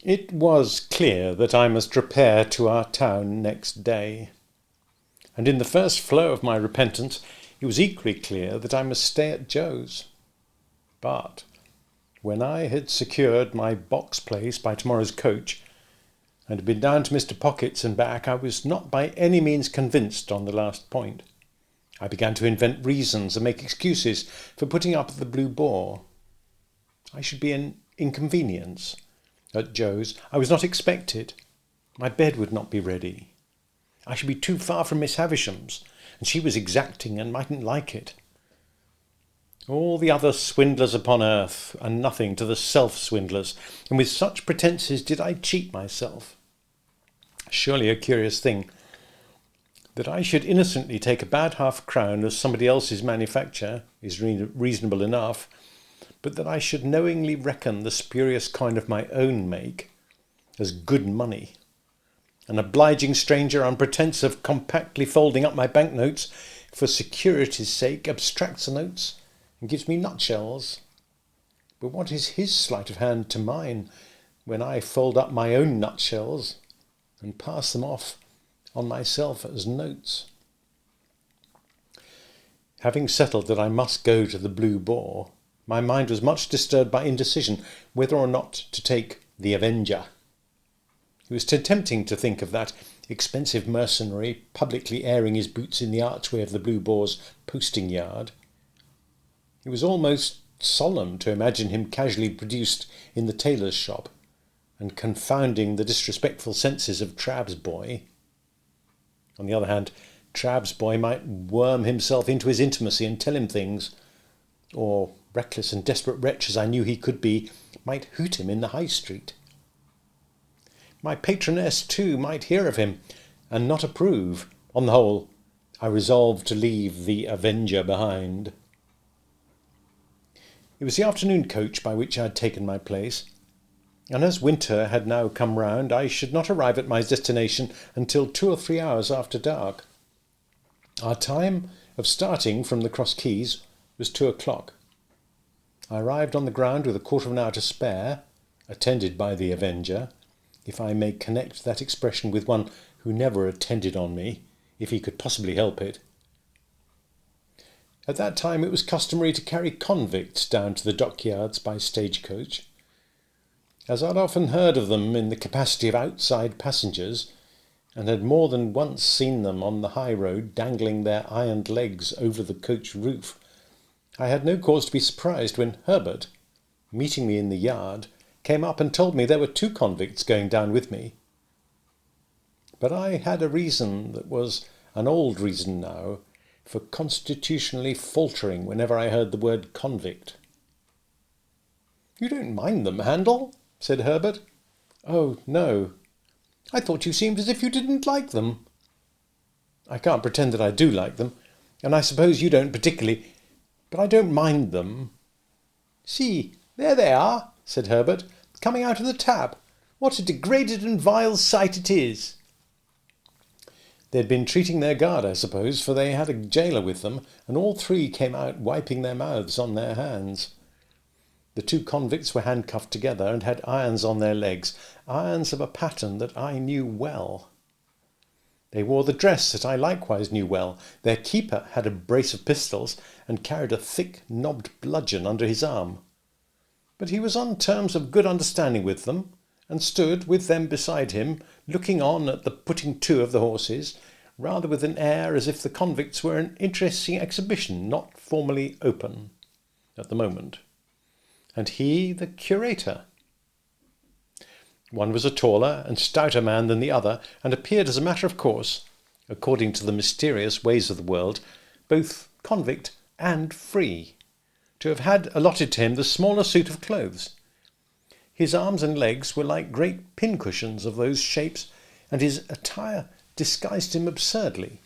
It was clear that I must repair to our town next day, and in the first flow of my repentance it was equally clear that I must stay at Joe's. But when I had secured my box place by tomorrow's coach, and had been down to Mr. Pocket's and back, I was not by any means convinced on the last point. I began to invent reasons and make excuses for putting up at the Blue Boar. I should be an inconvenience at Joe's. I was not expected. My bed would not be ready. I should be too far from Miss Havisham's, and she was exacting and mightn't like it. All the other swindlers upon earth are nothing to the self-swindlers, and with such pretences did I cheat myself. Surely a curious thing, that I should innocently take a bad half-crown of somebody else's manufacture is reasonable enough, but that I should knowingly reckon the spurious coin of my own make as good money. An obliging stranger, on pretence of compactly folding up my banknotes, for security's sake abstracts the notes and gives me nutshells. But what is his sleight of hand to mine when I fold up my own nutshells and pass them off on myself as notes? Having settled that I must go to the Blue Boar, my mind was much disturbed by indecision whether or not to take the Avenger. It was tempting to think of that expensive mercenary publicly airing his boots in the archway of the Blue Boar's posting yard. It was almost solemn to imagine him casually produced in the tailor's shop and confounding the disrespectful senses of Trabb's boy. On the other hand, Trabb's boy might worm himself into his intimacy and tell him things, or, reckless and desperate wretch as I knew he could be, might hoot him in the High Street. My patroness, too, might hear of him and not approve. On the whole, I resolved to leave the Avenger behind. It was the afternoon coach by which I had taken my place, and as winter had now come round, I should not arrive at my destination until 2 or 3 hours after dark. Our time of starting from the Cross Keys was 2 o'clock. I arrived on the ground with a quarter of an hour to spare, attended by the Avenger, if I may connect that expression with one who never attended on me, if he could possibly help it. At that time it was customary to carry convicts down to the dockyards by stagecoach. As I'd often heard of them in the capacity of outside passengers, and had more than once seen them on the high road dangling their ironed legs over the coach roof, I had no cause to be surprised when Herbert, meeting me in the yard, came up and told me there were 2 convicts going down with me. But I had a reason that was an old reason now for constitutionally faltering whenever I heard the word convict. "You don't mind them, Handel?" said Herbert. "Oh, no. I thought you seemed as if you didn't like them." "I can't pretend that I do like them, and I suppose you don't particularly, but I don't mind them." "See, there they are," said Herbert, "coming out of the tap. What a degraded and vile sight it is." They had been treating their guard, I suppose, for they had a gaoler with them, and all 3 came out wiping their mouths on their hands. The 2 convicts were handcuffed together and had irons on their legs, irons of a pattern that I knew well. They wore the dress that I likewise knew well. Their keeper had a brace of pistols and carried a thick knobbed bludgeon under his arm. But he was on terms of good understanding with them, and stood with them beside him, looking on at the putting to of the horses, rather with an air as if the convicts were an interesting exhibition not formally open at the moment, and he the curator. One was a taller and stouter man than the other, and appeared as a matter of course, according to the mysterious ways of the world, both convict and free, to have had allotted to him the smaller suit of clothes. His arms and legs were like great pincushions of those shapes, and his attire disguised him absurdly.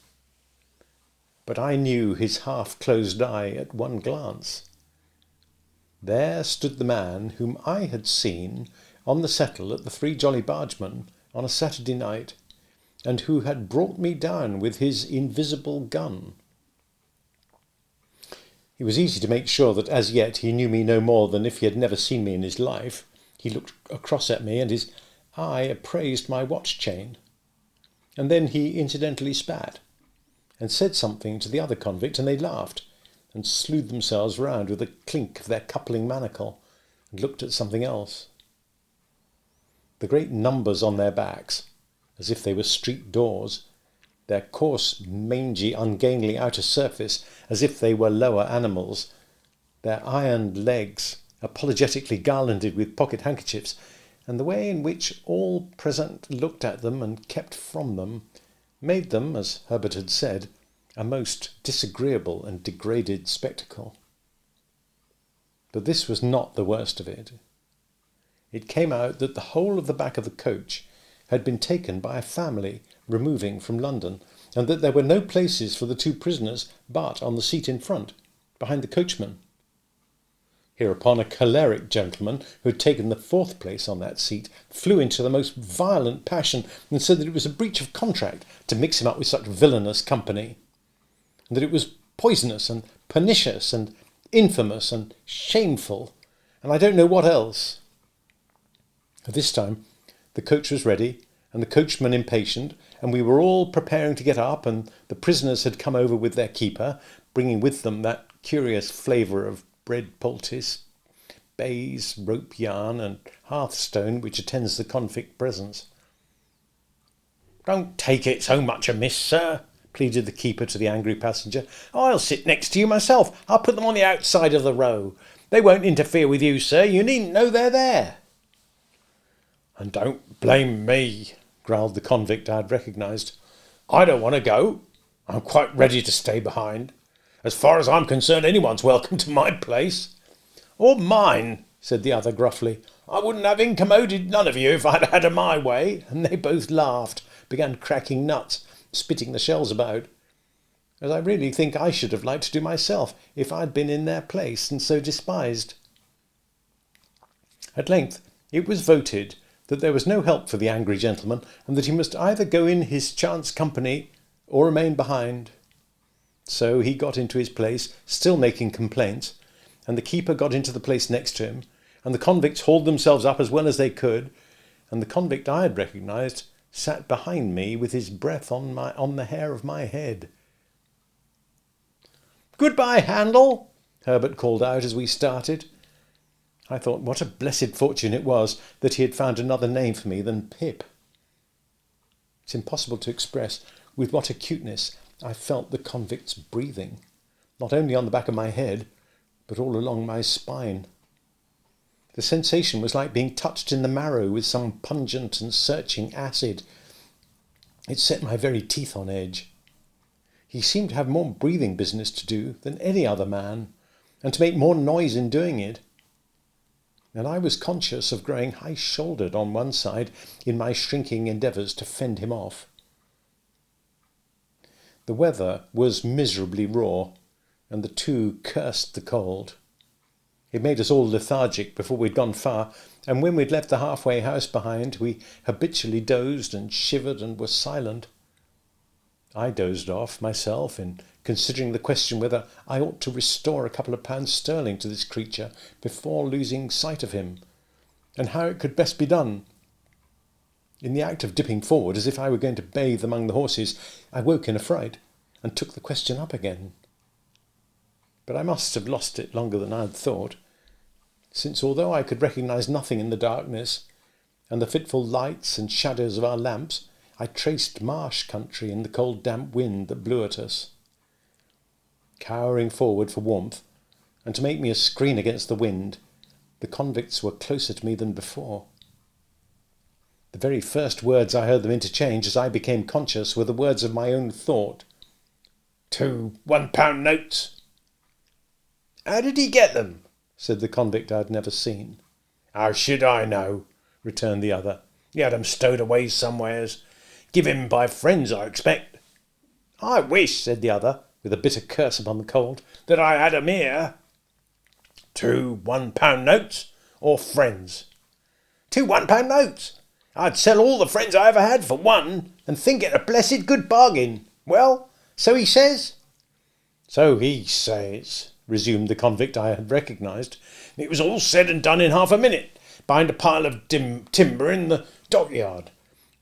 But I knew his half-closed eye at one glance. There stood the man whom I had seen on the settle at the Three Jolly Bargemen on a Saturday night, and who had brought me down with his invisible gun. It was easy to make sure that as yet he knew me no more than if he had never seen me in his life. He looked across at me, and his I appraised my watch chain, and then he incidentally spat, and said something to the other convict, and they laughed, and slewed themselves round with a clink of their coupling manacle, and looked at something else. The great numbers on their backs, as if they were street doors, their coarse, mangy, ungainly outer surface, as if they were lower animals, their ironed legs, apologetically garlanded with pocket handkerchiefs, and the way in which all present looked at them and kept from them, made them, as Herbert had said, a most disagreeable and degraded spectacle. But this was not the worst of it. It came out that the whole of the back of the coach had been taken by a family removing from London, and that there were no places for the two prisoners but on the seat in front, behind the coachman. Hereupon a choleric gentleman, who had taken the fourth place on that seat, flew into the most violent passion, and said that it was a breach of contract to mix him up with such villainous company, and that it was poisonous and pernicious and infamous and shameful, and I don't know what else. At this time the coach was ready, and the coachman impatient, and we were all preparing to get up, and the prisoners had come over with their keeper, bringing with them that curious flavour of bread poultice, baize, rope yarn, and hearthstone which attends the convict presence. "Don't take it so much amiss, sir," pleaded the keeper to the angry passenger. "I'll sit next to you myself. I'll put them on the outside of the row. They won't interfere with you, sir. You needn't know they're there." "And don't blame me," growled the convict I had recognised. "I don't want to go. I'm quite ready to stay behind. As far as I'm concerned, anyone's welcome to my place." "Or mine," said the other gruffly. "I wouldn't have incommoded none of you if I'd had my way." And they both laughed, began cracking nuts, spitting the shells about, as I really think I should have liked to do myself if I'd been in their place and so despised. At length it was voted that there was no help for the angry gentleman, and that he must either go in his chance company or remain behind. So he got into his place, still making complaints, and the keeper got into the place next to him, and the convicts hauled themselves up as well as they could, and the convict I had recognised sat behind me with his breath on the hair of my head. "Goodbye, Handel," Herbert called out as we started. I thought what a blessed fortune it was that he had found another name for me than Pip. It's impossible to express with what acuteness I felt the convict's breathing, not only on the back of my head, but all along my spine. The sensation was like being touched in the marrow with some pungent and searching acid. It set my very teeth on edge. He seemed to have more breathing business to do than any other man, and to make more noise in doing it. And I was conscious of growing high-shouldered on one side in my shrinking endeavours to fend him off. The weather was miserably raw, and the two cursed the cold. It made us all lethargic before we'd gone far, and when we'd left the halfway house behind, we habitually dozed and shivered and were silent. I dozed off myself in considering the question whether I ought to restore a couple of pounds sterling to this creature before losing sight of him, and how it could best be done. In the act of dipping forward, as if I were going to bathe among the horses, I woke in a fright, and took the question up again. But I must have lost it longer than I had thought, since although I could recognise nothing in the darkness, and the fitful lights and shadows of our lamps, I traced marsh country in the cold damp wind that blew at us. Cowering forward for warmth, and to make me a screen against the wind, the convicts were closer to me than before. The very first words I heard them interchange as I became conscious were the words of my own thought. 2 £1 notes. "How did he get them?" said the convict I had never seen. "How should I know?" returned the other. "He had 'em stowed away somewheres. Give him by friends, I expect." "I wish," said the other, with a bitter curse upon the cold, "that I had 'em here." 2 £1 notes or friends?" 2 £1 notes. I'd sell all the friends I ever had for one, and think it a blessed good bargain. Well, so he says?" "So he says," resumed the convict I had recognised. "It was all said and done in half a minute. behind a pile of timber in the dockyard.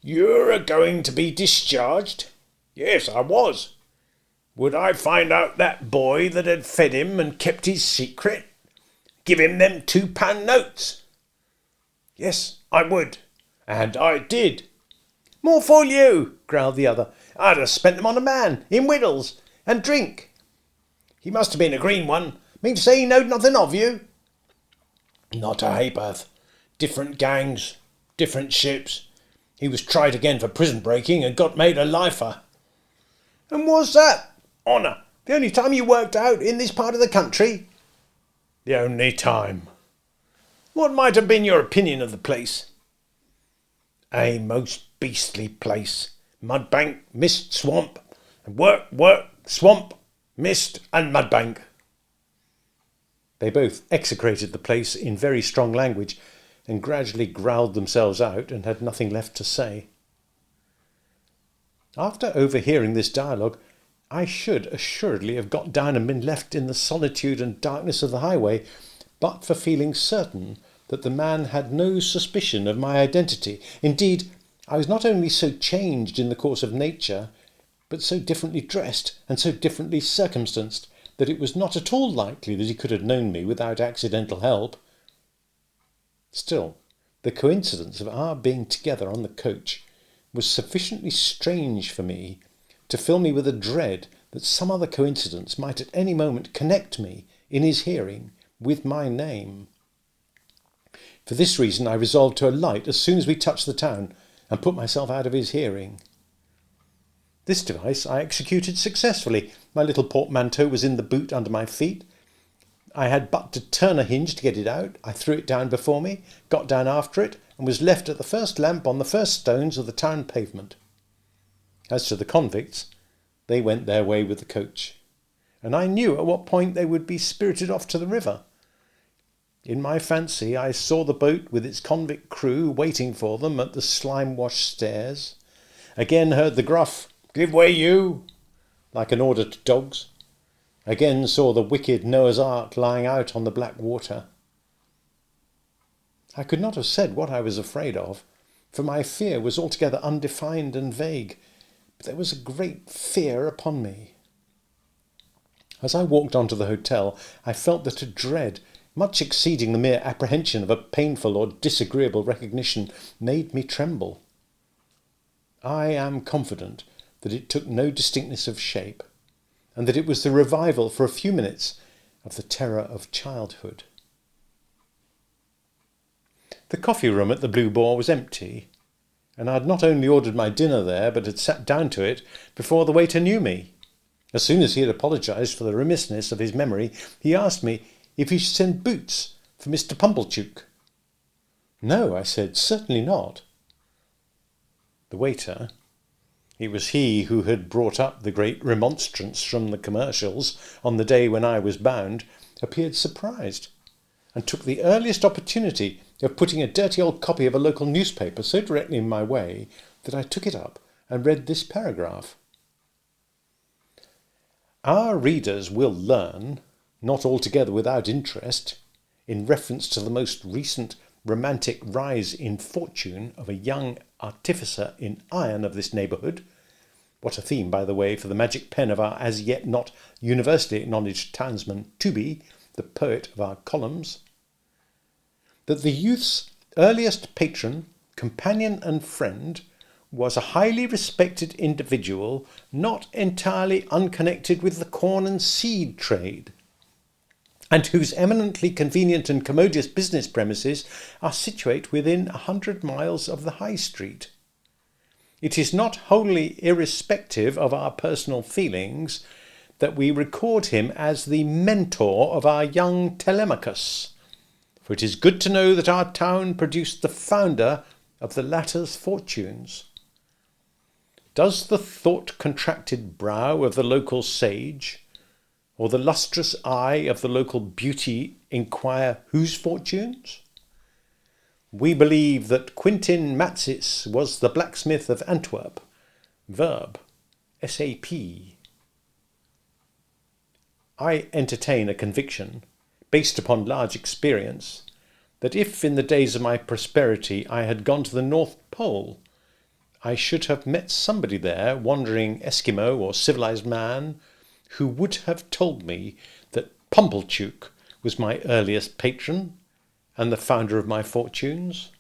You're a-going to be discharged? Yes, I was. Would I find out that boy that had fed him and kept his secret? Give him them £2 notes? Yes, I would. And I did. More fool you, growled the other. I'd have spent them on a man, in wittles, and drink. He must have been a green one. Mean to say he knowed nothing of you? Not a ha'porth. Different gangs, different ships. He was tried again for prison breaking and got made a lifer. And was that, honour, the only time you worked out in this part of the country? The only time. What might have been your opinion of the place? A most beastly place. Mudbank, mist, swamp, and work, swamp, mist, and mudbank. They both execrated the place in very strong language, and gradually growled themselves out and had nothing left to say. After overhearing this dialogue, I should assuredly have got down and been left in the solitude and darkness of the highway, but for feeling certain that the man had no suspicion of my identity. Indeed, I was not only so changed in the course of nature, but so differently dressed and so differently circumstanced, that it was not at all likely that he could have known me without accidental help. Still, the coincidence of our being together on the coach was sufficiently strange for me to fill me with a dread that some other coincidence might at any moment connect me, in his hearing, with my name. For this reason I resolved to alight as soon as we touched the town, and put myself out of his hearing. This device I executed successfully. My little portmanteau was in the boot under my feet. I had but to turn a hinge to get it out. I threw it down before me, got down after it, and was left at the first lamp on the first stones of the town pavement. As to the convicts, they went their way with the coach, and I knew at what point they would be spirited off to the river. In my fancy I saw the boat with its convict crew waiting for them at the slime-washed stairs, again heard the gruff, "Give way, you!" like an order to dogs, again saw the wicked Noah's Ark lying out on the black water. I could not have said what I was afraid of, for my fear was altogether undefined and vague, but there was a great fear upon me. As I walked on to the hotel, I felt that a dread, much exceeding the mere apprehension of a painful or disagreeable recognition, made me tremble. I am confident that it took no distinctness of shape, and that it was the revival for a few minutes of the terror of childhood. The coffee room at the Blue Boar was empty, and I had not only ordered my dinner there, but had sat down to it before the waiter knew me. As soon as he had apologised for the remissness of his memory, he asked me if he should send boots for Mr. Pumblechook. No, I said, certainly not. The waiter, it was he who had brought up the great remonstrance from the commercials on the day when I was bound, appeared surprised, and took the earliest opportunity of putting a dirty old copy of a local newspaper so directly in my way that I took it up and read this paragraph. Our readers will learn, not altogether without interest, in reference to the most recent romantic rise in fortune of a young artificer in iron of this neighbourhood, what a theme, by the way, for the magic pen of our as yet not universally acknowledged townsman Tooby, the poet of our columns, that the youth's earliest patron, companion and friend was a highly respected individual not entirely unconnected with the corn and seed trade, and whose eminently convenient and commodious business premises are situate within 100 miles of the High Street. It is not wholly irrespective of our personal feelings that we record him as the mentor of our young Telemachus, for it is good to know that our town produced the founder of the latter's fortunes. Does the thought-contracted brow of the local sage, or the lustrous eye of the local beauty, inquire whose fortunes? We believe that Quintin Matsis was the blacksmith of Antwerp. Verb. S.A.P. I entertain a conviction, based upon large experience, that if in the days of my prosperity I had gone to the North Pole, I should have met somebody there, wandering Eskimo or civilized man, who would have told me that Pumblechook was my earliest patron and the founder of my fortunes.